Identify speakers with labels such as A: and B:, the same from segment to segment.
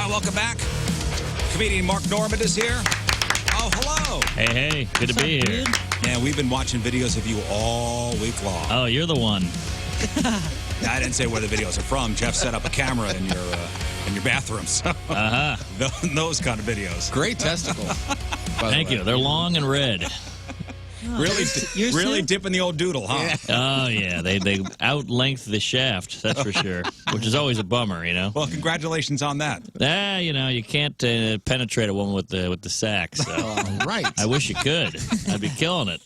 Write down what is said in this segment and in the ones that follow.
A: Welcome back. Comedian Mark Normand is here. Oh, hello.
B: Hey, good to be here.
A: Man, we've been watching videos of you all week long.
B: Oh, you're the one.
A: I didn't say where the videos are from. Jeff set up a camera in your bathroom. So those kind of videos.
C: Great testicle.
B: Thank you. They're long and red.
A: Really dipping the old doodle, huh?
B: Oh, yeah. They out-length the shaft, that's for sure, which is always a bummer, you know?
A: Well, congratulations on that.
B: You know, you can't penetrate a woman with the sack, so.
C: Right.
B: I wish you could. I'd be killing it.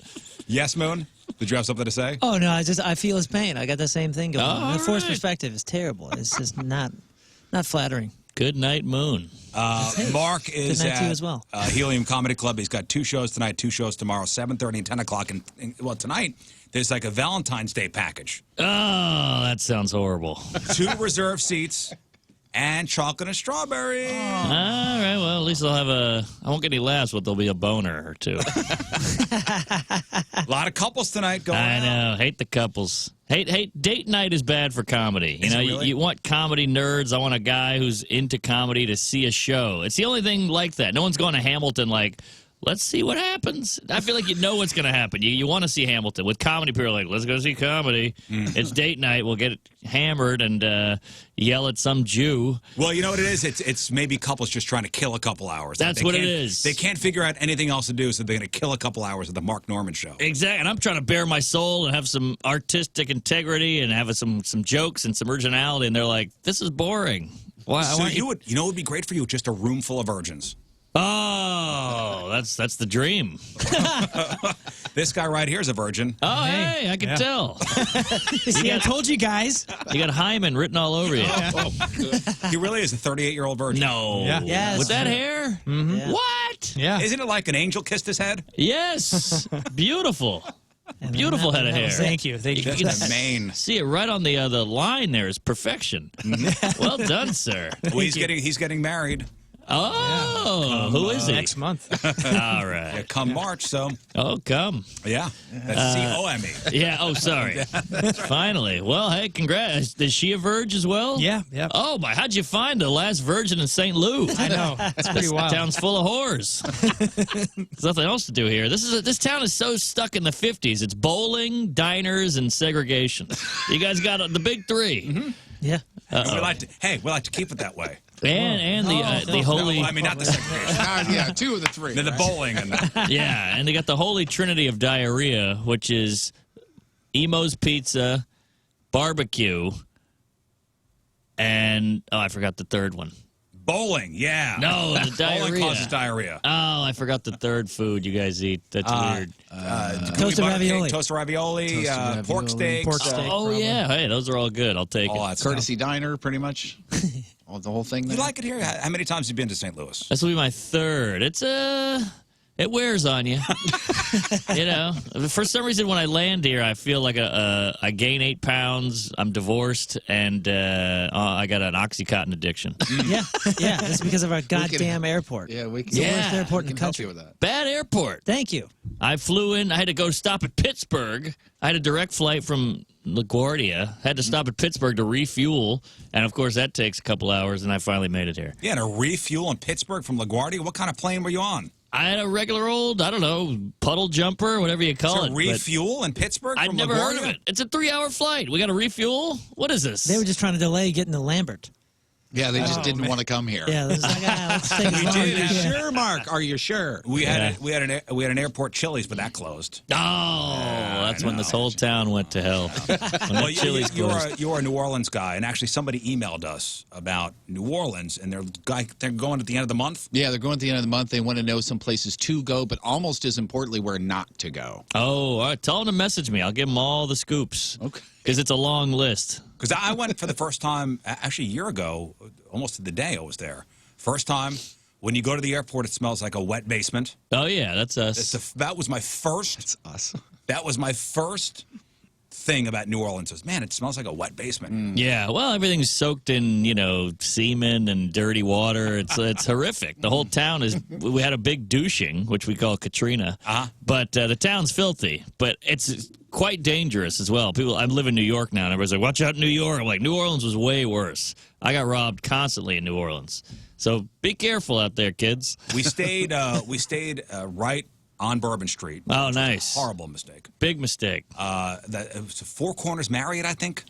A: Yes, Moon? Did you have something to say?
D: Oh, no, I feel his pain. I got the same thing going on. The forced
B: right.
D: perspective is terrible. It's just not flattering.
B: Good night, Moon.
A: Mark is
D: Good night
A: at
D: to you as well.
A: Helium Comedy Club. He's got 2 shows tonight, 2 shows tomorrow, 7:30 and 10 o'clock. And, well, tonight, there's like a Valentine's Day package.
B: Oh, that sounds horrible.
A: 2 reserved seats and chocolate and strawberry.
B: All right, well, at least I'll have I won't get any laughs, but there'll be a boner or 2.
A: A lot of couples tonight going
B: I
A: out.
B: know. Hate the couples. Hate date night is bad for comedy. You
A: Is
B: know,
A: it really?
B: you want comedy nerds. I want a guy who's into comedy to see a show. It's the only thing like that. No one's going to Hamilton like, let's see what happens. I feel like you know what's going to happen. You want to see Hamilton. With comedy, people are like, let's go see comedy. It's date night. We'll get hammered and yell at some Jew.
A: Well, you know what it is? It's maybe couples just trying to kill a couple hours.
B: That's what it is.
A: They can't figure out anything else to do, so they're going to kill a couple hours of the Mark Normand Show.
B: Exactly. And I'm trying to bare my soul and have some artistic integrity and have some jokes and some originality. And they're like, this is boring. Why?
A: So you know what would be great for you? Just a room full of virgins.
B: Oh, that's the dream.
A: This guy right here is a virgin.
B: Oh, hey, I can tell.
D: See, I told you guys.
B: You got Hyman written all over you.
A: He really is a 38-year-old virgin.
B: No.
D: Yeah. Yes.
B: With that hair?
D: Yeah.
B: What?
C: Yeah.
A: Isn't it like an angel kissed his head?
B: Yes. Beautiful. Beautiful head of hair.
D: Thank you.
B: You
A: That's
B: can
A: the main.
B: see it right on the line there is perfection. Well done, sir.
A: Well, he's getting married.
B: Oh, who is he?
D: Next month.
B: All right.
A: Come March, so
B: Oh, come.
A: yeah. That's C-O-M-E.
B: Yeah, oh, sorry. Finally. Well, hey, congrats. Is she a virgin as well?
D: Yeah.
B: Oh, my. How'd you find the last virgin in St. Louis?
D: I know. It's pretty
B: This
D: wild.
B: town's full of whores. There's nothing else to do here. This town is so stuck in the 50s. It's bowling, diners, and segregation. You guys got the big 3.
D: Yeah.
A: And we like to keep it that way.
B: And the holy...
A: No, I mean, not the segregation.
C: Yeah, 2 of the 3.
A: The bowling and the...
B: Yeah, and they got the holy trinity of diarrhea, which is Emo's Pizza, barbecue, and... Oh, I forgot the third one.
A: Bowling, yeah.
B: No, the diarrhea.
A: Bowling causes diarrhea.
B: Oh, I forgot the third food you guys eat. That's weird.
D: Toasted ravioli.
A: Toasted ravioli, pork steaks.
D: Pork steak.
B: Oh, yeah. Hey, those are all good. I'll take
A: all
B: it.
A: that stuff.
C: Courtesy diner, pretty much. The whole thing
A: You
C: there.
A: like it here? How many times have you been to St. Louis?
B: This will be my third. It wears on you. You know, for some reason, when I land here, I feel like I gain 8 pounds. I'm divorced, and I got an OxyContin addiction.
D: Yeah. That's because of our goddamn airport.
C: Yeah, we can,
D: It's the worst airport in
C: we
D: the
C: can help
D: country.
C: you with that.
B: Bad airport.
D: Thank you.
B: I flew in. I had to go stop at Pittsburgh. I had a direct flight from LaGuardia. Had to stop at Pittsburgh to refuel, and of course that takes a couple hours. And I finally made it here.
A: Yeah, and a refuel in Pittsburgh from LaGuardia. What kind of plane were you on?
B: I had a regular old, I don't know, puddle jumper, whatever you call it.
A: A refuel in Pittsburgh
B: I'd
A: from
B: never
A: LaGuardia?
B: heard of it. It's a 3-hour flight. We got a refuel? What is this?
D: They were just trying to delay getting to Lambert.
C: Yeah, they just didn't want to come here.
D: Yeah, let's take as long
A: did
D: as we
A: have-
D: can.
C: Sure, Mark. Are you sure?
A: We had an airport Chili's, but that closed.
B: Oh, that's when this whole town went to hell. When
A: Well,
B: the Chili's closed.
A: you're a New Orleans guy, and actually somebody emailed us about New Orleans, and they're going at the end of the month.
C: Yeah, they're going at the end of the month. They want to know some places to go, but almost as importantly, where not to go.
B: Oh, all right. Tell them to message me. I'll give them all the scoops.
C: Okay.
B: Because it's a long list.
A: Because I went for the first time, actually a year ago, almost to the day I was there. First time, when you go to the airport, it smells like a wet basement.
B: Oh, yeah, that's us.
A: That was my first.
C: It's us.
A: That was my first thing about New Orleans. Was, man, it smells like a wet basement.
B: Yeah, well, everything's soaked in, semen and dirty water. It's horrific. The whole town is. We had a big douching, which we call Katrina.
A: Uh-huh.
B: But the town's filthy. But it's quite dangerous as well. I live in New York now, and everybody's like, watch out New York. I'm like, New Orleans was way worse. I got robbed constantly in New Orleans. So be careful out there, kids.
A: We stayed right on Bourbon Street.
B: Oh, nice.
A: Horrible mistake.
B: Big mistake.
A: It was Four Corners Marriott, I think.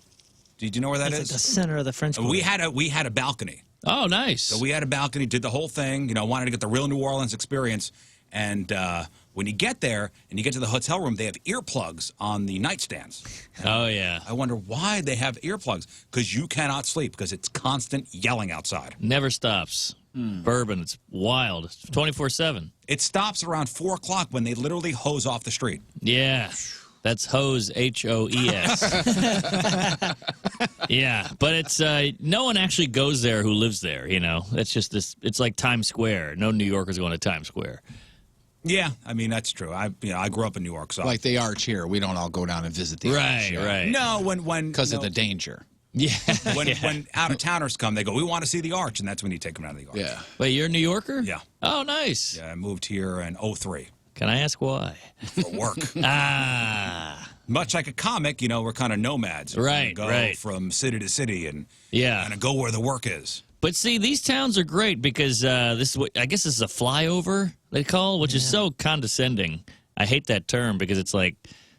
A: Did you know where that is?
D: It's like the center of the French Quarter.
A: We had a balcony.
B: Oh, nice.
A: So we had a balcony, did the whole thing. Wanted to get the real New Orleans experience. And when you get there and you get to the hotel room, they have earplugs on the nightstands.
B: Oh, yeah.
A: I wonder why they have earplugs. Because you cannot sleep because it's constant yelling outside.
B: Never stops. Bourbon, it's wild. It's 24/7.
A: It stops around 4 o'clock when they literally hose off the street.
B: Yeah. That's hose, H-O-E-S. Yeah, but it's no one actually goes there who lives there, It's just this. It's like Times Square. No New Yorkers going to Times Square.
A: Yeah, I mean, that's true. I grew up in New York, so.
C: Like the Arch here. We don't all go down and visit the Arch.
B: Right.
A: No, when
C: because of the danger.
B: Yeah.
A: When out-of-towners come, they go, we want to see the Arch, and that's when you take them out of the Arch.
C: Yeah.
B: Wait, you're a New Yorker?
A: Yeah.
B: Oh, nice.
A: Yeah, I moved here in 2003.
B: Can I ask why?
A: For work. Much like a comic, we're kind of nomads.
B: Right,
A: go from city to city and
B: Yeah.
A: go where the work is.
B: But see, these towns are great because this is I guess this is a flyover they call, which is so condescending. I hate that term because it's like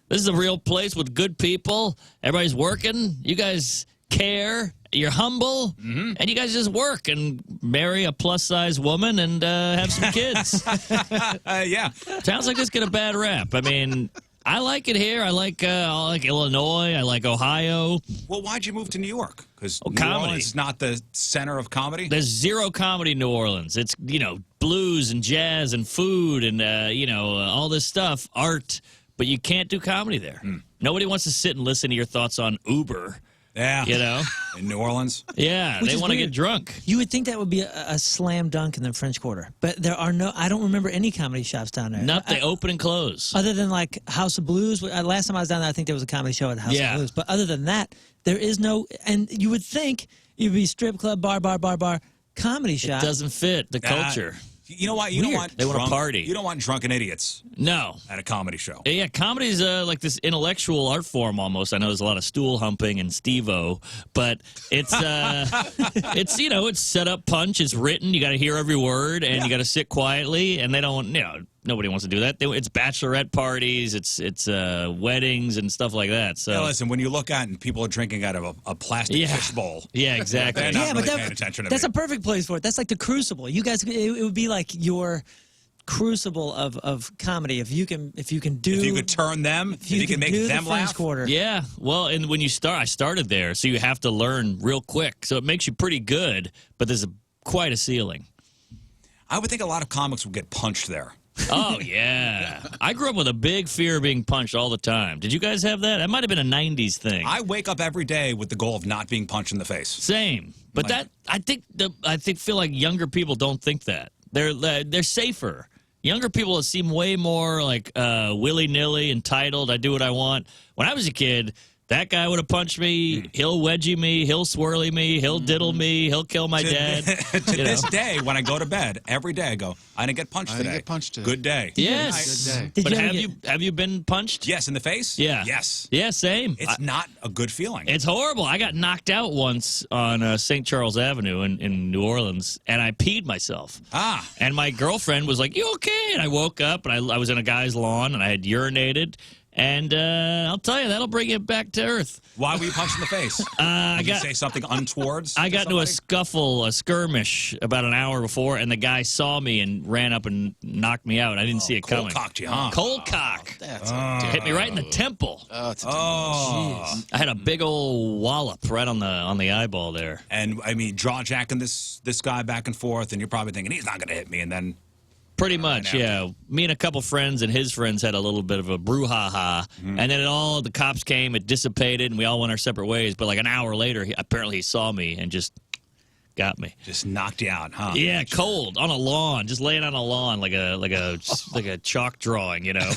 B: this is a real place with good people. Everybody's working. You guys care. You're humble, and you guys just work and marry a plus-size woman and have some kids.
A: Yeah.
B: Towns like this get a bad rap. I mean, I like it here. I like Illinois. I like Ohio.
A: Well, why'd you move to New York? Because New
B: comedy.
A: Orleans is not the center of comedy?
B: There's zero comedy in New Orleans. It's, blues and jazz and food and, all this stuff, art. But you can't do comedy there. Nobody wants to sit and listen to your thoughts on Uber.
A: Yeah. In New Orleans?
B: Yeah,
D: Which
B: they
D: is
B: want to
D: weird.
B: get drunk.
D: You would think that would be a slam dunk in the French Quarter, but there are no. I don't remember any comedy shops down there.
B: Nope, they open and close.
D: Other than like House of Blues. Last time I was down there, I think there was a comedy show at the House of Blues. But other than that, there is no. And you would think you'd be strip club, bar, comedy shop.
B: It doesn't fit the culture.
A: You know what? You don't want
B: They want to party.
A: You don't want drunken idiots
B: No.
A: at a comedy show.
B: Yeah, comedy's like this intellectual art form almost. I know there's a lot of stool humping and Steve-O, but it's it's set up punch. It's written. You got to hear every word, and you got to sit quietly. And they don't. Nobody wants to do that. It's bachelorette parties. It's weddings and stuff like that. So
A: Listen, when you look at and people are drinking out of a plastic fish bowl.
B: Yeah, exactly.
A: They're not really paying attention to
D: that's
A: me.
D: a perfect place for it. That's like the Crucible. You guys, it would be like your crucible of comedy if you can do.
A: If you could turn them, if you can make
D: do
A: them
D: the French
A: laugh.
D: Quarter.
B: Yeah, well, and when you start, I started there, so you have to learn real quick. So it makes you pretty good, but there's quite a ceiling.
A: I would think a lot of comics would get punched there.
B: Oh, yeah. I grew up with a big fear of being punched all the time. Did you guys have that? That might have been a 90s thing.
A: I wake up every day with the goal of not being punched in the face.
B: Same. But I feel like younger people don't think that. They're safer. Younger people seem way more like willy-nilly, entitled, I do what I want. When I was a kid, that guy would have punched me, he'll wedgie me, he'll swirly me, he'll diddle me, he'll kill my dad.
A: To this day, when I go to bed, every day I go, I didn't get punched today. Good day.
B: Yes.
C: Good
D: day.
B: But
D: Did you
B: have you been punched?
A: Yes, in the face?
B: Yeah.
A: Yes.
B: Yeah, same.
A: It's not a good feeling.
B: It's horrible. I got knocked out once on St. Charles Avenue in New Orleans, and I peed myself. And my girlfriend was like, "You okay?" And I woke up, and I was in a guy's lawn, and I had urinated. And I'll tell you, that'll bring you back to earth.
A: Why were you punched in the face? Did you say something untowards?
B: I got into a scuffle, a skirmish, about an hour before, and the guy saw me and ran up and knocked me out. I didn't see it coming.
A: Cold-cocked you, huh?
B: Cold cock. Hit me right in the temple.
C: Oh,
B: I had a big old wallop right on the eyeball there.
A: And, I mean, jaw jacking this guy back and forth, and you're probably thinking, he's not going to hit me, and then...
B: Pretty much, yeah. Me and a couple friends and his friends had a little bit of a brouhaha, and then the cops came, it dissipated, and we all went our separate ways. But like an hour later, apparently he saw me and just got me.
A: Just knocked you out, huh?
B: Yeah, cold on a lawn, just laying on a lawn like a chalk drawing, you know.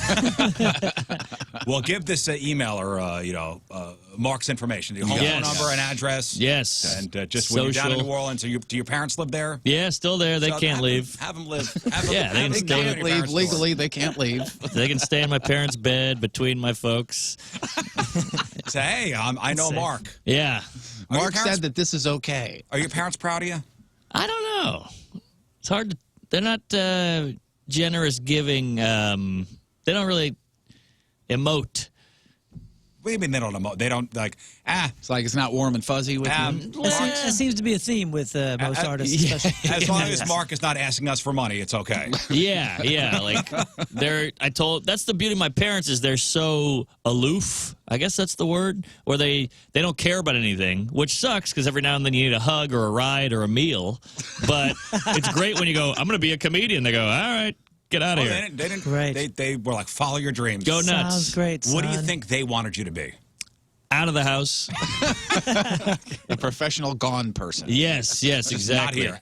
A: Well, give this emailer, Mark's information, your home phone number and address.
B: Yes.
A: And just when you're down in
B: Social.
A: New Orleans, do your parents live there?
B: Yeah, still there. They can't leave.
A: Have them live.
B: Yeah, they can
C: They
B: stay.
C: can't leave legally. They can't leave.
B: They can stay in my parents' bed between my folks.
A: Say, hey, I know Mark.
B: Yeah.
C: Mark said that this is okay.
A: Are your parents proud of you?
B: I don't know. It's hard to. They're not generous giving. They don't really emote.
A: What do you mean they don't know? They don't
C: It's like it's not warm and fuzzy with you.
D: That seems to be a theme with most artists. Especially.
A: As long as Mark is not asking us for money, it's okay.
B: Yeah. Like that's the beauty of my parents is they're so aloof. I guess that's the word. Or they don't care about anything, which sucks because every now and then you need a hug or a ride or a meal. But it's great when you go, I'm going to be a comedian. They go, all right. Get out of here.
A: They didn't.
D: Great.
A: They were like, follow your dreams.
B: Go nuts.
D: Sounds great, son.
A: What do you think they wanted you to be?
B: Out of the house.
C: A professional gone person.
B: Yes, exactly.
A: Not here.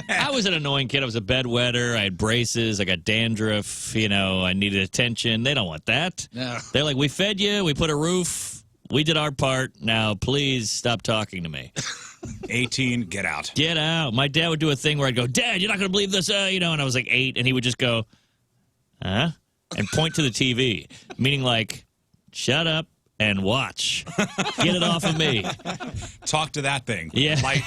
B: I was an annoying kid. I was a bedwetter. I had braces. I got dandruff. I needed attention. They don't want that.
C: No.
B: They're like, we fed you. We put a roof. We did our part. Now, please stop talking to me.
A: 18, get out.
B: Get out. My dad would do a thing where I'd go, Dad, you're not going to believe this, and I was like 8, and he would just go, huh? And point to the TV, meaning like, shut up and watch. Get it off of me.
A: Talk to that thing.
B: Yeah.
A: Light.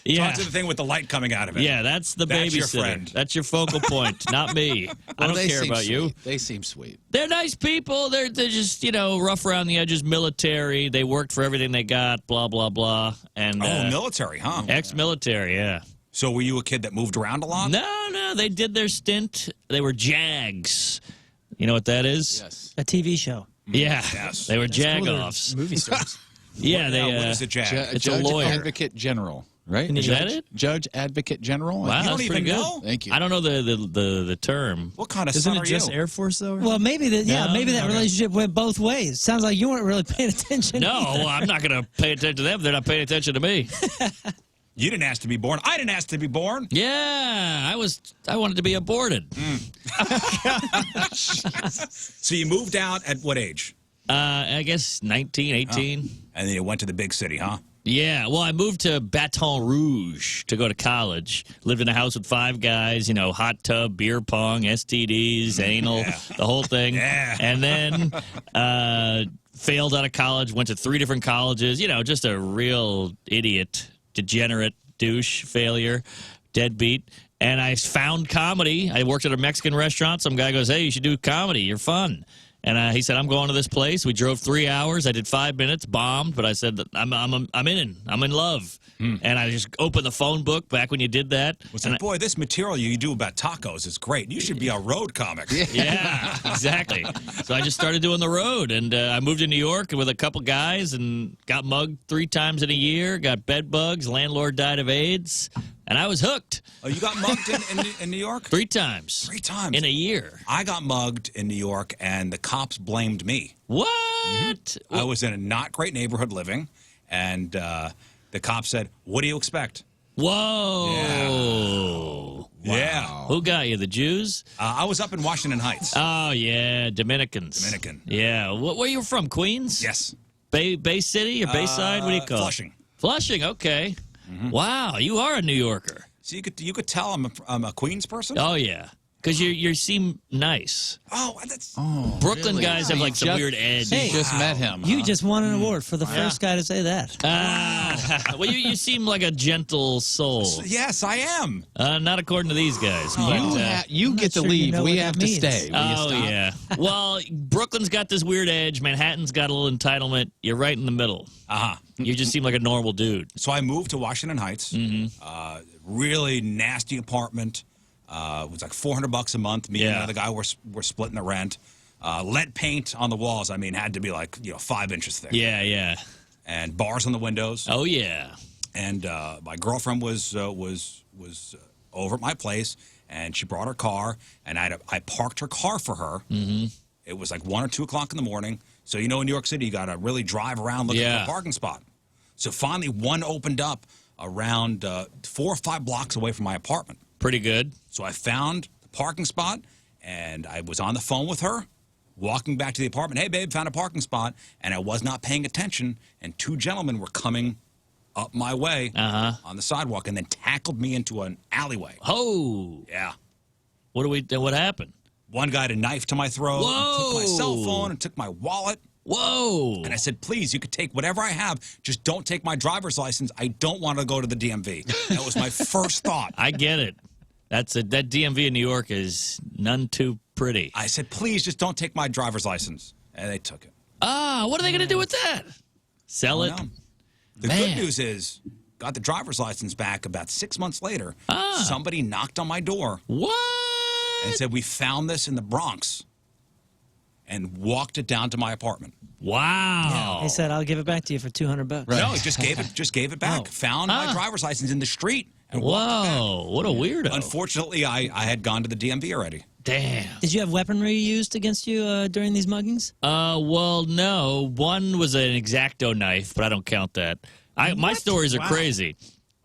B: Yeah.
A: Talk to the thing with the light coming out of it.
B: Yeah, that's the
A: That's
B: babysitter.
A: your friend.
B: That's your focal point, not me. I don't care about you.
C: They seem sweet.
B: They're nice people. They're just, rough around the edges, military. They worked for everything they got, blah, blah, blah. And
A: military, huh?
B: Ex-military, yeah.
A: So were you a kid that moved around a lot?
B: No, they did their stint. They were JAGs. You know what that is?
C: Yes.
D: A TV show.
B: Yeah.
A: Yes.
B: They were
E: That's cool, they're
B: jag-offs.
E: Movie stars.
B: Yeah,
A: What is a jag?
B: It's a
C: Judge
B: lawyer.
C: Advocate General, right?
B: Is that it?
C: Judge Advocate General.
B: Wow,
A: You don't
B: that's pretty
A: even
B: good.
A: know?
C: Thank you.
B: I don't know the term.
A: What kind of
E: Isn't
A: son
E: it
A: are
E: just
A: you?
E: Air Force though?
D: Well, maybe maybe that
B: okay.
D: relationship went both ways. Sounds like you weren't really paying attention.
B: No,
D: either.
B: well, I'm not going to pay attention to them. They're not paying attention to me.
A: You didn't ask to be born. I didn't ask to be born.
B: Yeah, I wanted to be aborted.
A: So you moved out at what age?
B: I guess 19, 18.
A: And then you went to the big city, huh?
B: Yeah, well, I moved to Baton Rouge to go to college. Lived in a house with 5 guys, hot tub, beer pong, STDs, anal, the whole thing.
A: Yeah.
B: And then failed out of college, went to 3 different colleges. Just a real idiot, degenerate, douche, failure, deadbeat. And I found comedy. I worked at a Mexican restaurant. Some guy goes, hey, you should do comedy. You're fun. And he said, I'm going to this place. We drove 3 hours. I did 5 minutes, bombed, but I said, I'm in love. And I just opened the phone book back when you did that.
A: Was like, boy, this material you do about tacos is great. You should be a road comic.
B: Yeah, exactly. So I just started doing the road, and I moved to New York with a couple guys and got mugged 3 times in a year, got bed bugs, landlord died of AIDS, and I was hooked.
A: Oh, you got mugged in New York?
B: 3 times.
A: 3 times.
B: In a year.
A: I got mugged in New York, and the cops blamed me.
B: What?
A: I was in a not great neighborhood living, and the cop said, what do you expect?
B: Whoa.
A: Yeah.
B: Who got you, the Jews?
A: I was up in Washington Heights.
B: Oh, yeah, Dominicans.
A: Dominican.
B: Yeah. Where you from, Queens?
A: Yes.
B: Bay City or Bayside? What do you call
A: Flushing.
B: it? Flushing, okay. Wow, you are a New Yorker.
A: So you could tell I'm a Queens person?
B: Oh, yeah. Because you seem nice.
A: Oh, that's...
B: Brooklyn
C: really?
B: guys have like some weird edge.
D: Hey,
C: Just met him.
D: You just won an award for the first guy to say that.
B: Well, you seem like a gentle soul.
A: Yes, I am.
B: Not according to these guys. But,
C: You get to
D: sure you
C: leave.
D: know
C: We
D: what
C: have
D: that
C: to
D: means.
C: stay. Will you
B: oh,
C: stop?
B: yeah. Well, Brooklyn's got this weird edge. Manhattan's got a little entitlement. You're right in the middle.
A: Uh-huh.
B: You just seem like a normal dude.
A: So I moved to Washington Heights. Really nasty apartment. It was like $400 a month. Me and
B: Yeah.
A: another guy were splitting the rent. Lead paint on the walls. I mean, had to be like 5 inches thick.
B: Yeah.
A: And bars on the windows.
B: Oh, yeah.
A: And my girlfriend was over at my place, and she brought her car, and I parked her car for her. Mm-hmm. It was like 1 or 2 o'clock in the morning. So in New York City, you got to really drive around looking for a parking spot. So finally, one opened up around 4 or 5 blocks away from my apartment.
B: Pretty good.
A: So I found the parking spot, and I was on the phone with her, walking back to the apartment. Hey, babe, found a parking spot. And I was not paying attention, and 2 gentlemen were coming up my way on the sidewalk and then tackled me into an alleyway.
B: Oh.
A: Yeah.
B: What happened?
A: One guy had a knife to my throat,
B: Whoa.
A: took my cell phone, and took my wallet.
B: Whoa.
A: And I said, please, you could take whatever I have. Just don't take my driver's license. I don't want to go to the DMV. That was my first thought.
B: I get it. That DMV in New York is none too pretty.
A: I said, please, just don't take my driver's license. And they took it.
B: What are they going to do with that? Sell it?
A: No. The good news is, got the driver's license back about 6 months later. Somebody knocked on my door.
B: What?
A: And said, we found this in the Bronx. And walked it down to my apartment.
B: Wow.
D: He said, I'll give it back to you for $200.
A: Right. No, he just gave it back. Found my driver's license in the street. And walked it back.
B: What a weirdo.
A: Unfortunately, I had gone to the DMV already.
B: Damn.
D: Did you have weaponry used against you during these muggings?
B: Well, no. One was an X-Acto knife, but I don't count that. My stories are crazy.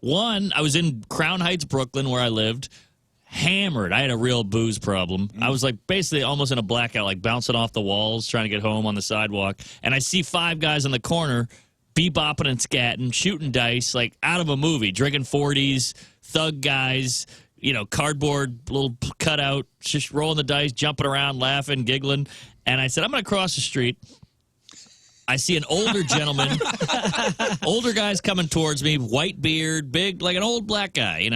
B: One, I was in Crown Heights, Brooklyn, where I lived, hammered. I had a real booze problem. I was like basically almost in a blackout, like bouncing off the walls, trying to get home on the sidewalk. And I see 5 guys on the corner bebopping and scatting, shooting dice, like out of a movie, drinking 40s, thug guys, cardboard little cutout, just rolling the dice, jumping around, laughing, giggling. And I said, I'm going to cross the street. I see an older gentleman, older guys coming towards me, white beard, big, like an old black guy,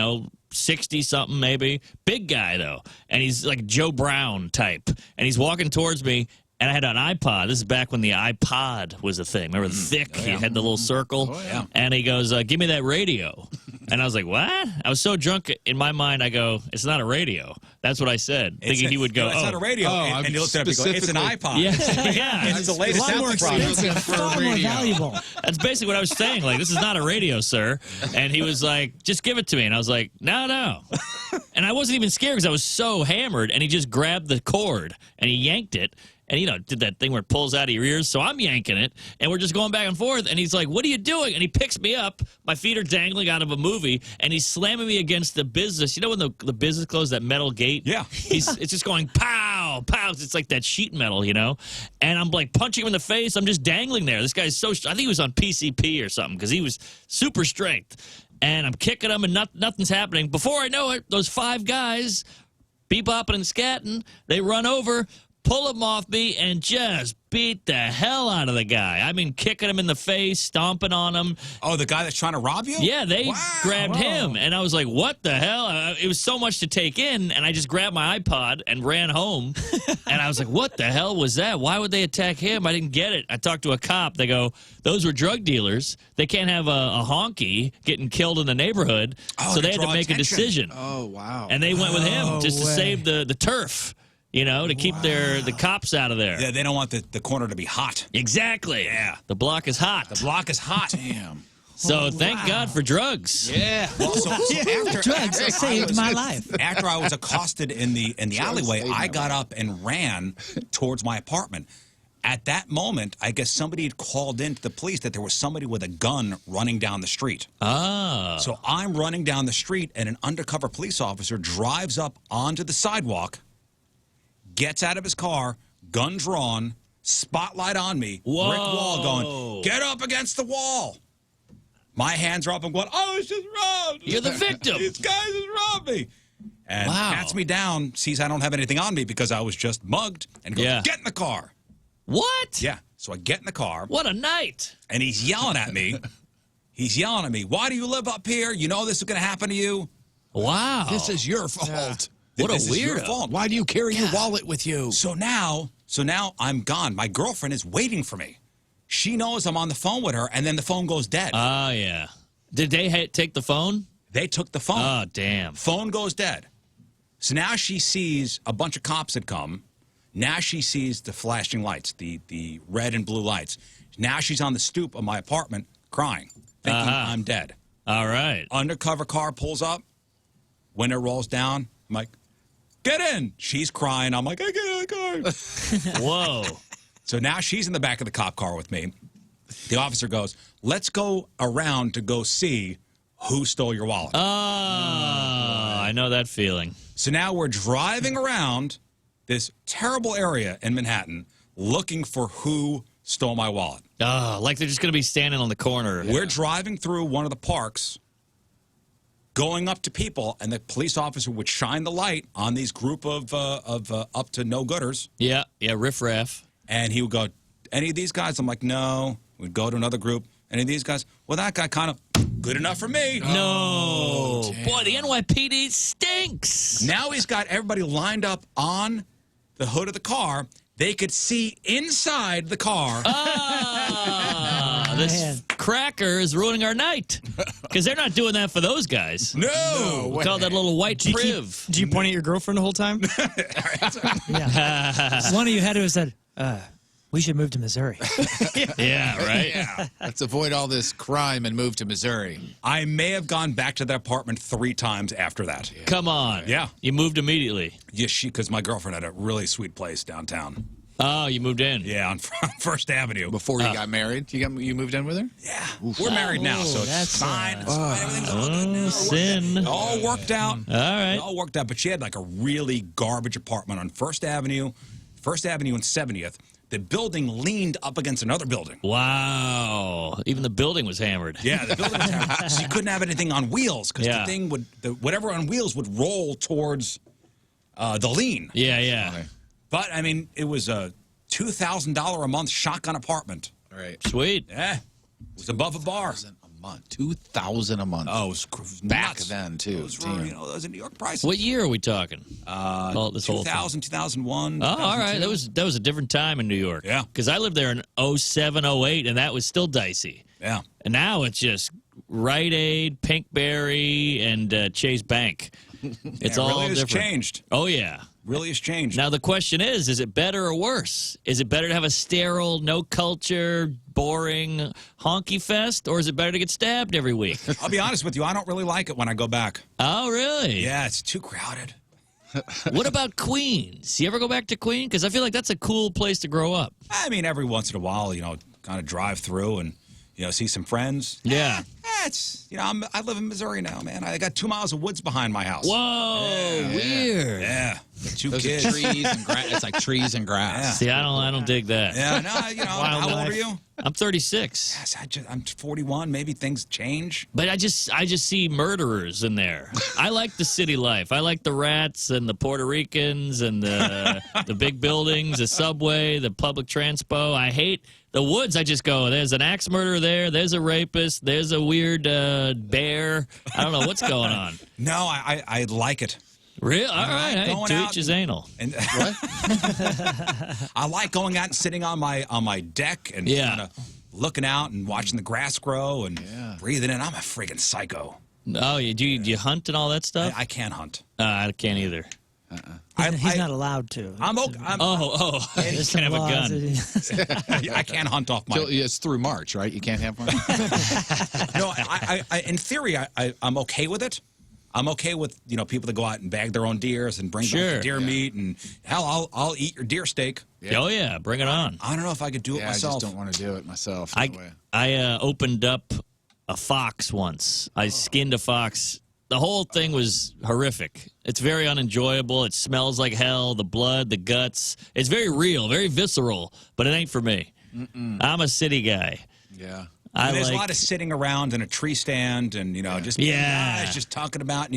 B: 60-something maybe. Big guy, though. And he's like Joe Brown type. And he's walking towards me, and I had an iPod. This is back when the iPod was a thing. Remember, thick? He had the little circle.
A: Oh, yeah.
B: And he goes, give me that radio. And I was like, what? I was so drunk, in my mind, I go, it's not a radio. That's what I said, thinking he would go,
A: it's not a radio. And you looked at him and go, it's an iPod.
B: Yeah.
A: It's the latest
D: Far more
A: Apple product.
D: expensive, far more valuable.
B: That's basically what I was saying. Like, this is not a radio, sir. And he was like, just give it to me. And I was like, no. And I wasn't even scared because I was so hammered. And he just grabbed the cord and he yanked it. And, did that thing where it pulls out of your ears. So I'm yanking it, and we're just going back and forth. And he's like, what are you doing? And he picks me up. My feet are dangling out of a movie, and he's slamming me against the business. You know when the business closed, that metal gate?
A: Yeah.
B: It's just going pow, pow. It's like that sheet metal, And I'm like punching him in the face. I'm just dangling there. This guy's I think he was on PCP or something because he was super strength. And I'm kicking him, and nothing's happening. Before I know it, those 5 guys, bebopping and scatting, they run over, pull him off me, and just beat the hell out of the guy. I mean, kicking him in the face, stomping on him.
A: Oh, the guy that's trying to rob you?
B: Yeah, they grabbed him. And I was like, what the hell? It was so much to take in, and I just grabbed my iPod and ran home. And I was like, what the hell was that? Why would they attack him? I didn't get it. I talked to a cop. They go, those were drug dealers. They can't have a honky getting killed in the neighborhood. So they had to make a decision.
C: Oh, wow.
B: And they went with him just to save the turf. To keep the cops out of there.
A: Yeah, they don't want the corner to be hot.
B: Exactly.
A: Yeah.
B: The block is hot.
A: The block is hot.
C: Damn.
B: So thank God for drugs.
C: Yeah.
A: Well, so
D: Drugs saved my life.
A: After I was accosted in the alleyway, I got up and ran towards my apartment. At that moment, I guess somebody had called in to the police that there was somebody with a gun running down the street. So I'm running down the street, and an undercover police officer drives up onto the sidewalk, gets out of his car, gun drawn, spotlight on me, brick wall going, get up against the wall. My hands are up. I'm going, I was just robbed.
B: You're the victim.
A: These guys just robbed me. And pats me down, sees I don't have anything on me because I was just mugged, and goes, get in the car.
B: What?
A: Yeah. So I get in the car.
B: What a night.
A: And he's yelling at me. Why do you live up here? You know this is going to happen to you.
B: Wow.
C: This is your fault.
B: What a
A: This is your
B: weirdo.
A: fault.
C: Why do you carry your wallet with you?
A: So now I'm gone. My girlfriend is waiting for me. She knows I'm on the phone with her, and then the phone goes dead.
B: Oh, yeah. Did they take the phone?
A: They took the phone.
B: Oh, damn.
A: Phone goes dead. So now she sees a bunch of cops had come. Now she sees the flashing lights, the red and blue lights. Now she's on the stoop of my apartment crying, thinking I'm dead.
B: All right.
A: Undercover car pulls up. Window rolls down. I'm like, get in. She's crying. I'm like, I get in the car.
B: Whoa.
A: So now she's in the back of the cop car with me. The officer goes, let's go around to go see who stole your wallet.
B: Oh, I know that feeling.
A: So now we're driving around this terrible area in Manhattan looking for who stole my wallet.
B: Oh, like they're just going to be standing on the corner.
A: We're driving through one of the parks, going up to people, and the police officer would shine the light on these group of up to no gooders.
B: Yeah, riffraff.
A: And he would go, any of these guys? I'm like, no. We'd go to another group. Any of these guys? Well, that guy kind of good enough for me.
B: No. Boy, the NYPD stinks.
A: Now he's got everybody lined up on the hood of the car. They could see inside the car.
B: This cracker is ruining our night. Because they're not doing that for those guys.
A: No.
B: We call that little white priv.
E: Did you point at your girlfriend the whole time?
D: Yeah. One of you had to have said, we should move to Missouri.
B: Yeah, right?
C: Yeah. Let's avoid all this crime and move to Missouri.
A: I may have gone back to that apartment 3 times after that. Yeah.
B: Come on.
A: Yeah.
B: You moved immediately.
A: Yes, because my girlfriend had a really sweet place downtown.
B: Oh, you moved in.
A: Yeah, on First Avenue.
C: Before you got married, you moved in with her?
A: Yeah. We're married now, so it's fine. It's fine. Everything's all good now.
B: Sin.
A: It all worked out.
B: All right.
A: It all worked out. But she had like a really garbage apartment on First Avenue and 70th. The building leaned up against another building.
B: Wow. Even the building was hammered.
A: Yeah, the building was hammered. So you couldn't have anything on wheels because the thing would, whatever on wheels would roll towards the lean.
B: Yeah, yeah.
C: Okay.
A: But, I mean, it was a $2,000 a month shotgun apartment.
C: All right.
B: Sweet.
A: Yeah. It was above a bar.
C: A month. $2,000 a month.
A: Oh, it was
C: Back
A: nuts.
C: then, too.
A: Those were, those are New York prices.
B: What year are we talking? This whole
A: 2000, 2001.
B: Oh, all right. That was a different time in New York.
A: Yeah.
B: Because I lived there in 07, 08, and that was still dicey.
A: Yeah.
B: And now it's just Rite Aid, Pinkberry, and Chase Bank. It's all
A: really
B: different.
A: has changed.
B: Oh, yeah.
A: Really has changed.
B: Now, the question is it better or worse? Is it better to have a sterile, no culture, boring honky fest, or is it better to get stabbed every week?
A: I'll be honest with you, I don't really like it when I go back.
B: Oh, really?
A: Yeah, it's too crowded.
B: What about Queens? You ever go back to Queens? Because I feel like that's a cool place to grow up.
A: I mean, every once in a while, kind of drive through and, see some friends.
B: Yeah.
A: It's, I live in Missouri now, man. I got 2 miles of woods behind my house.
B: Whoa, weird.
A: Yeah. Two
C: Those
A: kids.
C: are trees and grass. It's like trees and grass.
A: Yeah.
B: See, I don't dig that.
A: Yeah, no, how old are you?
B: I'm 36.
A: Yes, I'm 41. Maybe things change.
B: But I just see murderers in there. I like the city life. I like the rats and the Puerto Ricans and the big buildings, the subway, the public transpo. I hate the woods. I just go, there's an axe murderer there. There's a rapist. There's a weird bear. I don't know what's going on.
A: No, I like it.
B: Really? All right. Hey, to each his anal.
A: And
C: What?
A: I like going out and sitting on my deck and kind of looking out and watching the grass grow and breathing in. I'm a freaking psycho.
B: Oh, do you hunt and all that stuff?
A: I can't hunt.
B: I can't either.
D: He's not allowed to.
B: You can't have a gun.
A: I can't hunt off my.
C: So it's through March, right? You can't have one?
A: No, I in theory, I'm okay with it. I'm okay with people that go out and bag their own deers and bring back deer meat and hell, I'll eat your deer steak.
B: Yeah. Oh yeah, bring it on.
A: I don't know if I could do it myself.
C: I just don't want to do it myself.
B: I opened up a fox once. I skinned a fox. The whole thing was horrific. It's very unenjoyable. It smells like hell. The blood, the guts. It's very real, very visceral. But it ain't for me. I'm a city guy.
C: Yeah.
A: There's a lot of sitting around in a tree stand and, just guys just talking about,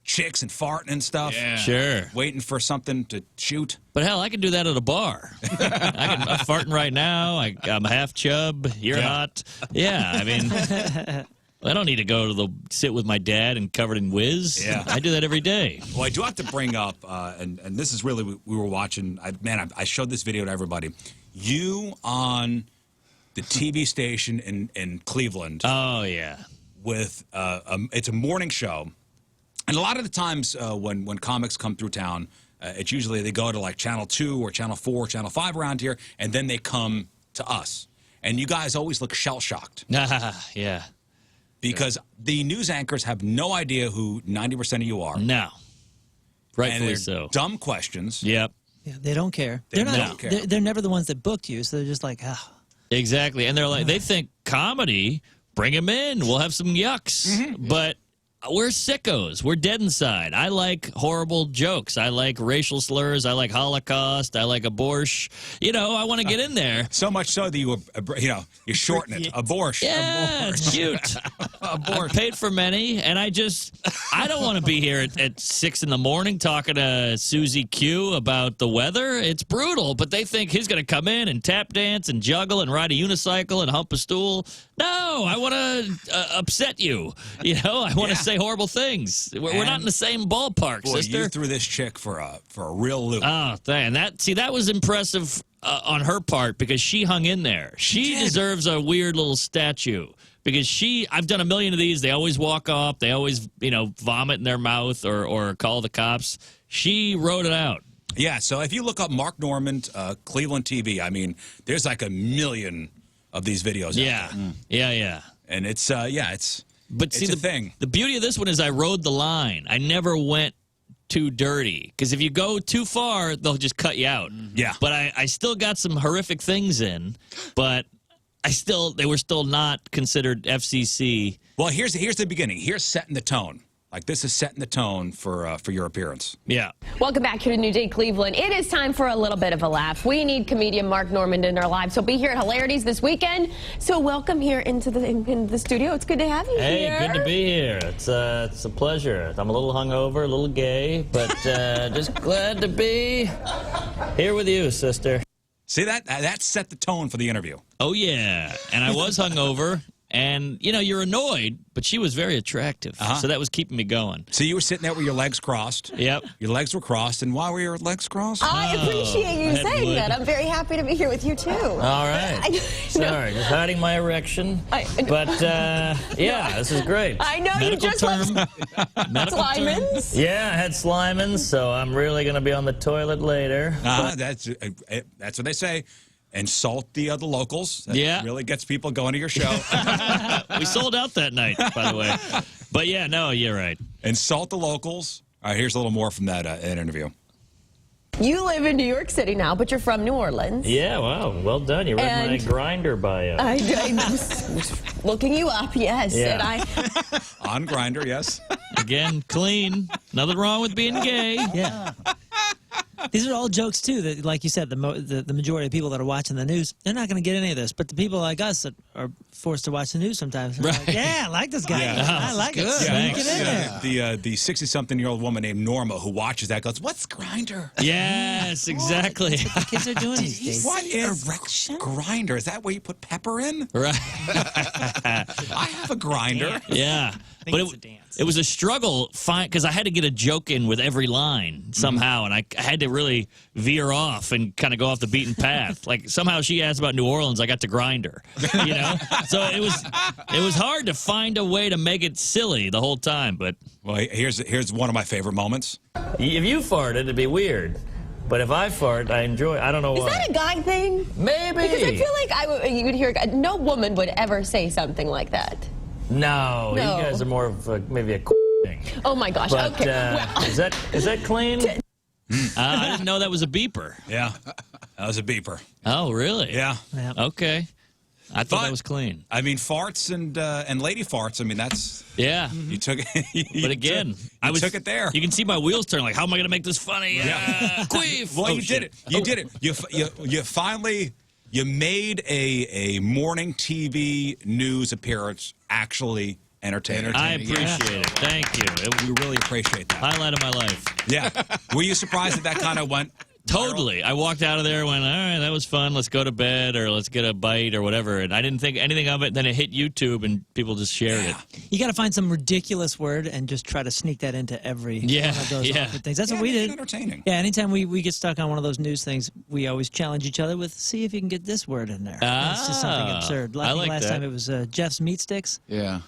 A: chicks and farting and stuff.
B: Yeah. Sure.
A: Waiting for something to shoot.
B: But hell, I can do that at a bar. I'm farting right now. I'm half chub. You're hot. Yeah, I mean, I don't need to go to sit with my dad and covered in whiz.
A: Yeah.
B: I do that every day.
A: Well, I do have to bring up, and this is really, we were watching, I showed this video to everybody. You on the TV station in Cleveland.
B: Oh, yeah.
A: With it's a morning show. And a lot of the times when comics come through town, it's usually they go to like Channel 2 or Channel 4 or Channel 5 around here, and then they come to us. And you guys always look shell-shocked.
B: Yeah.
A: Because the news anchors have no idea who 90% of you are.
B: No. Rightfully
A: and they're
B: so.
A: Dumb questions.
B: Yep.
D: Yeah, they don't care.
A: They
D: They're
A: don't care.
D: They're never the ones that booked you, so they're just like,
B: Exactly. And they're like, they think comedy, bring him in. We'll have some yucks. But we're sickos. We're dead inside. I like horrible jokes. I like racial slurs. I like Holocaust. I like abortion. You know, I want to get in there.
A: So much so that you shorten it. Abortion.
B: Yeah, it's cute. I paid for many, and I don't want to be here at 6 in the morning talking to Susie Q about the weather. It's brutal, but they think he's going to come in and tap dance and juggle and ride a unicycle and hump a stool. No, I want to upset you. You know, I want to say horrible things. We're not in the same ballpark,
A: boy,
B: sister.
A: You threw this chick for a real loop.
B: Oh, dang. That was impressive on her part because she hung in there. She deserves a weird little statue because I've done a million of these. They always walk off. They always, vomit in their mouth or call the cops. She wrote it out.
A: Yeah, so if you look up Mark Normand, Cleveland TV, I mean, there's like a million of these videos out there.
B: Yeah.
A: And it's
B: But
A: it's
B: see,
A: a thing.
B: The beauty of this one is I rode the line. I never went too dirty because if you go too far, they'll just cut you out.
A: Yeah.
B: But I still got some horrific things in, but they were still not considered FCC.
A: Well, here's the beginning. Here's setting the tone. Like, this is setting the tone for your appearance.
B: Yeah.
E: Welcome back here to New Day, Cleveland. It is time for a little bit of a laugh. We need comedian Mark Normand in our lives. He'll be here at Hilarities this weekend. So welcome here into the studio. It's good to have you here.
B: Hey, good to be here. It's a pleasure. I'm a little hungover, a little gay, but just glad to be here with you, sister.
A: See, that set the tone for the interview.
B: Oh, yeah. And I was hungover. And, you're annoyed, but she was very attractive. So that was keeping me going.
A: So you were sitting there with your legs crossed.
B: Yep.
A: Your legs were crossed. And why were your legs crossed?
E: I appreciate you saying that. I'm very happy to be here with you, too.
B: All right. Sorry, just hiding my erection. But, this is great.
E: I know
B: Medical
E: you just
B: term.
E: Slimans.
B: Yeah, I had Slimans, so I'm really going to be on the toilet later.
A: That's what they say. Insult the other locals. That really gets people going to your show.
B: We sold out that night, by the way. But yeah, no, you're right.
A: Insult the locals. All right, here's a little more from that interview.
E: You live in New York City now, but you're from New Orleans.
B: Yeah, wow, well done. You read my Grindr bio.
E: I was looking you up, yes.
B: Yeah.
E: And
A: On Grindr, yes.
B: Again, clean. Nothing wrong with being gay.
D: Yeah. These are all jokes, too, that, like you said, the majority of people that are watching the news, they're not going to get any of this. But the people like us that are forced to watch the news sometimes, like, I like this guy.
A: Yeah.
D: I like it.
A: Yeah,
D: Get in there.
A: the 60-something-year-old woman named Norma who watches that goes, what's Grindr?
B: Yes, exactly.
D: That's what the kids are doing these days.
A: What is Grindr? Is that where you put pepper in?
B: Right.
A: I have a Grindr.
B: Yeah. But it was a struggle because I had to get a joke in with every line somehow, and I had to really veer off and kind of go off the beaten path. Like somehow she asked about New Orleans, I got to Grindr, So it was hard to find a way to make it silly the whole time. But
A: well, here's one of my favorite moments.
B: If you farted, it'd be weird. But if I fart, I enjoy it. I don't know why.
E: is that a guy thing?
B: Maybe.
E: Because I feel like you would hear no woman would ever say something like that.
B: No, you guys are more of maybe a thing.
E: Oh my gosh!
B: But,
E: okay,
B: is that clean? I didn't know that was a beeper.
A: Yeah, that was a beeper.
B: Oh, really?
A: Yeah.
B: Okay. I thought that was clean.
A: I mean, farts and lady farts. I mean, that's
B: you
A: took it.
B: But again,
A: I took it there.
B: You can see my wheels turn. Like, how am I going to make this funny? Queef.
A: Well, you did it. You did it. You finally. You made a morning TV news appearance actually entertaining.
B: I appreciate it. Thank you.
A: We really appreciate that.
B: Highlight of my life.
A: Yeah. Were you surprised that kind of went
B: Totally. I walked out of there and went, all right, that was fun. Let's go to bed or let's get a bite or whatever. And I didn't think anything of it. Then it hit YouTube and people just shared it.
D: You got to find some ridiculous word and just try to sneak that into every one of those awkward things. That's what we did.
A: Entertaining.
D: Yeah, anytime we get stuck on one of those news things, we always challenge each other with, see if you can get this word in there. It's just something absurd.
B: I like
D: last
B: that.
D: time it was Jeff's meat sticks.
C: Yeah.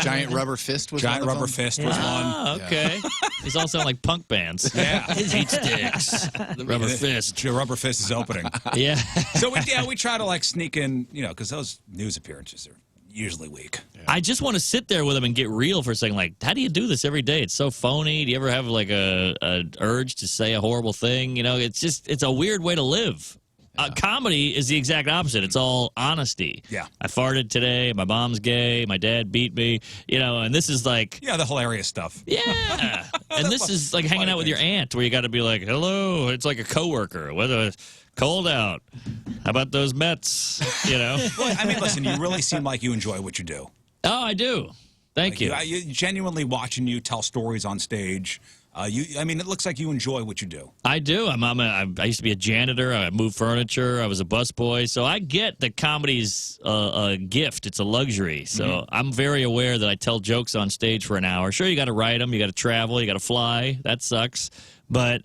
C: Giant rubber fist was
A: Giant
C: one of
A: rubber
C: them.
A: fist was one.
B: Oh, okay. These all sound like punk bands.
A: Yeah.
B: Meat sticks. The rubber fist.
A: Your rubber fist is opening.
B: Yeah.
A: So we try to like sneak in, because those news appearances are usually weak.
B: Yeah. I just want to sit there with them and get real for a second. Like, how do you do this every day? It's so phony. Do you ever have like a urge to say a horrible thing? It's a weird way to live. Comedy is the exact opposite. It's all honesty.
A: Yeah.
B: I farted today. My mom's gay. My dad beat me. And this is like...
A: Yeah, the hilarious stuff.
B: Yeah. And this is like hanging out with your aunt where you got to be like, hello. It's like a coworker. Whether cold out. How about those Mets?
A: Well, I mean, listen, you really seem like you enjoy what you do.
B: Oh, I do. Thank you.
A: Genuinely watching you tell stories on stage. I mean, it looks like you enjoy what you do.
B: I do. I used to be a janitor. I moved furniture. I was a busboy. So I get that comedy's a gift. It's a luxury. So I'm very aware that I tell jokes on stage for an hour. Sure, you got to write them. You got to travel. You got to fly. That sucks. But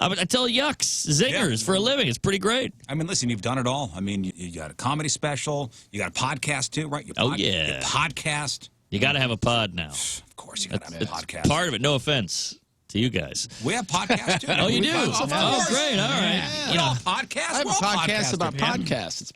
B: I tell zingers for a living. It's pretty great.
A: I mean, listen, you've done it all. I mean, you got a comedy special. You got a podcast, too, right? Your podcast.
B: You got to have a pod now.
A: Of course, you got to have a podcast.
B: Part of it. No offense to you guys.
A: We have podcasts, too.
B: Oh, you do? Oh, great. All right.
A: Yeah. Podcast.
C: I have a podcast about podcasts.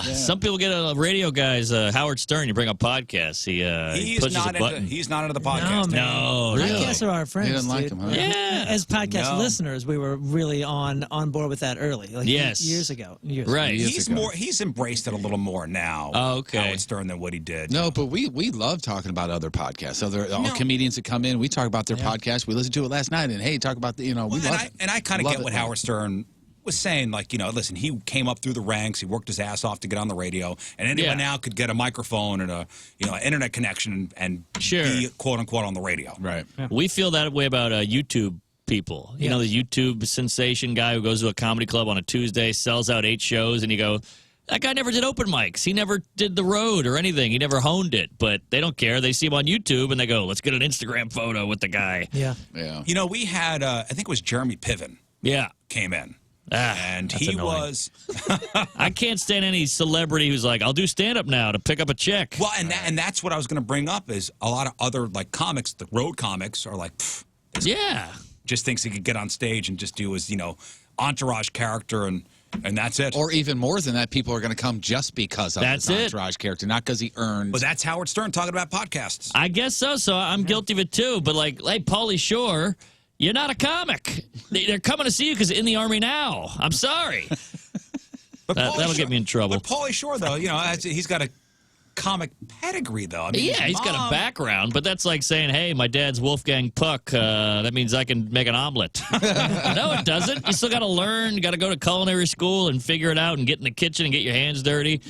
C: It's
B: Some people get a radio guy's Howard Stern. You bring up podcasts. He pushes a button.
A: He's not into the podcast.
B: No, really.
D: Podcasts are our friends.
C: He doesn't like them, huh?
B: Yeah.
D: As podcast listeners, we were really on board with that early. Like years ago.
B: Right.
A: He's embraced it a little more now.
B: Oh, okay.
A: Howard Stern than what he did.
C: No, but we love talking about other podcasts. All comedians that come in, we talk about their podcast. We listened to it last night, and hey, talk about we love it.
A: And I kind of get what Howard Stern was saying. Like, listen, he came up through the ranks. He worked his ass off to get on the radio, and anyone now could get a microphone and a an internet connection and be quote unquote on the radio.
C: Right.
B: Yeah. We feel that way about YouTube people. You know, the YouTube sensation guy who goes to a comedy club on a Tuesday, sells out 8 shows, and you go, that guy never did open mics. He never did the road or anything. He never honed it. But they don't care. They see him on YouTube, and they go, let's get an Instagram photo with the guy.
D: Yeah.
A: We had, I think it was Jeremy Piven.
B: Yeah.
A: Came in.
B: And
A: he
B: annoying.
A: was...
B: I can't stand any celebrity who's like, I'll do stand-up now to pick up a check.
A: Well, and that's what I was going to bring up is a lot of other, comics, the road comics are like, just thinks he could get on stage and just do his, entourage character and that's it.
C: Or even more than that, people are going to come just because of his entourage character, not because he earned.
A: But that's Howard Stern talking about podcasts.
B: I guess so. So I'm guilty of it too. But hey, Pauly Shore, you're not a comic. They're coming to see you because in the Army now. I'm sorry.
A: But
B: that'll get me in trouble.
A: But Pauly Shore, though, he's got a comic pedigree, though. I mean,
B: he's got a background, but that's like saying, hey, my dad's Wolfgang Puck. That means I can make an omelet. No, it doesn't. You still got to learn. You got to go to culinary school and figure it out and get in the kitchen and get your hands dirty.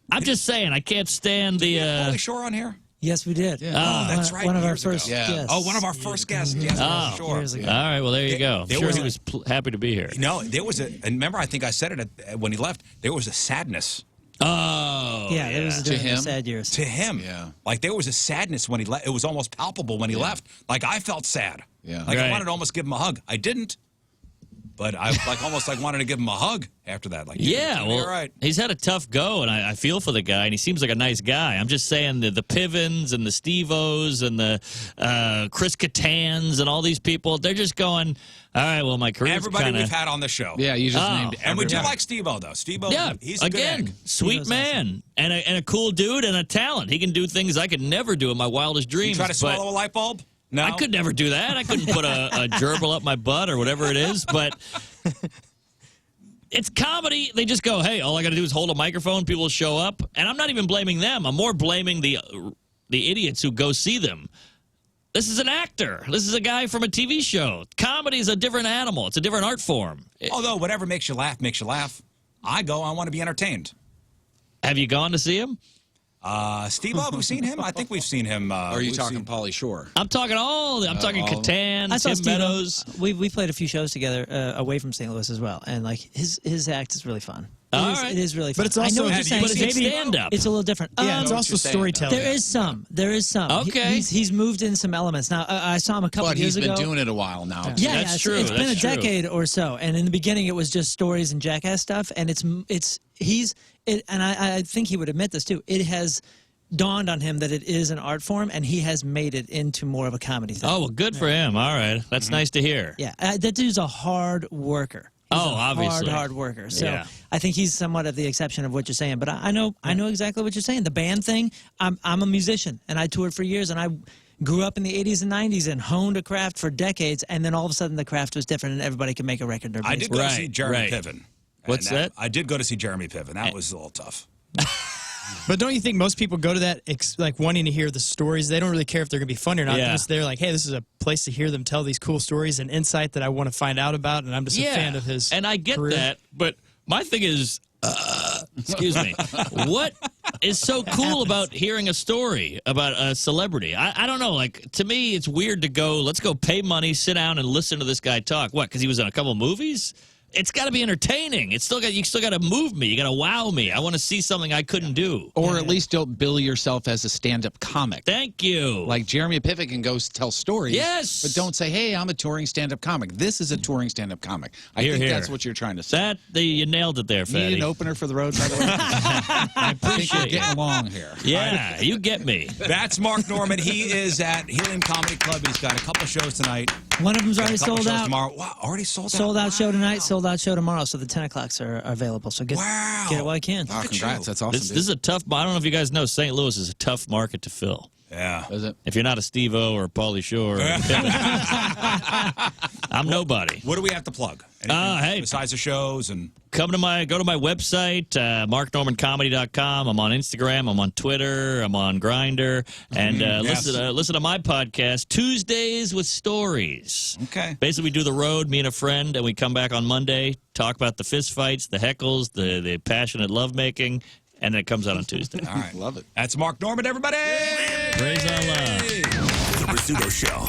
B: I'm just saying, I can't stand the...
A: Pauly Shore on here?
D: Yes, we did.
A: Yeah. Oh, that's right.
D: One of our first guests.
A: Oh, one of our first guests. Yes, Shore.
D: Years ago.
B: All right, well, there you go. I'm sure he was happy to be here.
A: There was and remember, I think I said it when he left, there was a sadness.
B: Oh,
D: yeah, it was during the sad years.
A: To him, like there was a sadness when he left. It was almost palpable when he left. Like I felt sad.
C: Yeah,
A: like I wanted to almost give him a hug. I didn't, but I almost wanted to give him a hug after that. Like,
B: well,
A: right.
B: He's had a tough go, and I feel for the guy, and he seems like a nice guy. I'm just saying the Pivens and the Steve-Os and the Chris Kattans and all these people, they're just going, all right, well, my career's
A: everybody we've had on the show.
C: Yeah, you just named
A: and we do like Steve-O, though. Steve-O, he's a good egg.
B: Sweet man, and a cool dude and a talent. He can do things I could never do in my wildest dreams.
A: You try to swallow a light bulb? No.
B: I could never do that. I couldn't put a gerbil up my butt or whatever it is, but... It's comedy. They just go, hey, all I got to do is hold a microphone. People will show up. And I'm not even blaming them. I'm more blaming the idiots who go see them. This is an actor. This is a guy from a TV show. Comedy is a different animal. It's a different art form.
A: Although whatever makes you laugh makes you laugh. I want to be entertained.
B: Have you gone to see him?
A: Steve-O, have we seen him? I think we've seen him.
C: Or are you talking Pauly Shore?
B: I'm talking I'm talking Kattan, Tim Meadows.
D: We played a few shows together away from St. Louis as well, and like his act is really fun. It is really fun.
F: But it's also
B: stand-up.
D: It's a little different.
F: Yeah, it's also storytelling.
D: There is some.
B: Okay.
D: He's moved in some elements. Now, I saw him a couple years ago.
C: But he's been doing it a while now.
D: Yeah,
B: that's true.
D: It's been a decade or so. And in the beginning, it was just stories and jackass stuff. And I think he would admit this too. It has dawned on him that it is an art form, and he has made it into more of a comedy thing.
B: Oh, well, good for him. All right. That's nice to hear.
D: Yeah, that dude's a hard worker. He's
B: obviously.
D: hard worker. So I think he's somewhat of the exception of what you're saying. But I know exactly what you're saying. The band thing, I'm a musician, and I toured for years, and I grew up in the 80s and 90s and honed a craft for decades, and then all of a sudden the craft was different, and everybody could make a record in their
A: I did go see Jeremy Piven.
B: What's that?
A: I did go to see Jeremy Piven. That was a little tough.
F: But don't you think most people go to that like wanting to hear the stories? They don't really care if they're going to be funny or not.
B: Yeah.
F: They're just there like, hey, this is a place to hear them tell these cool stories and insight that I want to find out about, and I'm just a fan of his
B: And I get
F: career.
B: that, but my thing is, excuse me, what is so cool about hearing a story about a celebrity? I don't know. Like, to me, it's weird to go, let's go pay money, sit down, and listen to this guy talk. What, because he was in a couple movies? It's got to be entertaining. You still got to move me. You got to wow me. I want to see something I couldn't do.
C: Or at least don't bill yourself as a stand-up comic.
B: Thank you.
C: Like Jeremy Piven can go tell stories.
B: Yes.
C: But don't say, hey, I'm a touring stand-up comic. This is a touring stand-up comic. I think that's what you're trying to say.
B: You nailed it there, Fatty.
C: Need an opener for the road, by the way?
B: I appreciate
C: we're getting along here.
B: Yeah, you get me.
A: That's Mark Norman. He is at Helium Comedy Club. He's got a couple shows tonight.
D: One of them's already
A: Got a couple
D: sold
A: shows
D: out.
A: tomorrow. Wow, already sold out.
D: Sold out show
A: Wow.
D: tonight, sold out show tomorrow. So the 10 o'clocks are available. So get it while you can.
C: Oh, congrats. That's awesome.
B: This is a tough. I don't know if you guys know, St. Louis is a tough market to fill.
A: Yeah.
C: Is it?
B: If you're not a Steve-O or a Pauly Shore, I'm nobody.
A: What do we have to plug? Anything
B: Hey,
A: besides the shows and
B: go to my website, marknormancomedy.com. I'm on Instagram. I'm on Twitter. I'm on Grindr. And listen to my podcast, Tuesdays with Stories.
A: Okay.
B: Basically, we do the road, me and a friend, and we come back on Monday, talk about the fist fights, the heckles, the passionate lovemaking, and then it comes out on Tuesday.
A: All right.
C: Love it.
A: That's Mark Norman, everybody.
B: Praise Allah.
G: The Rizzuto Show.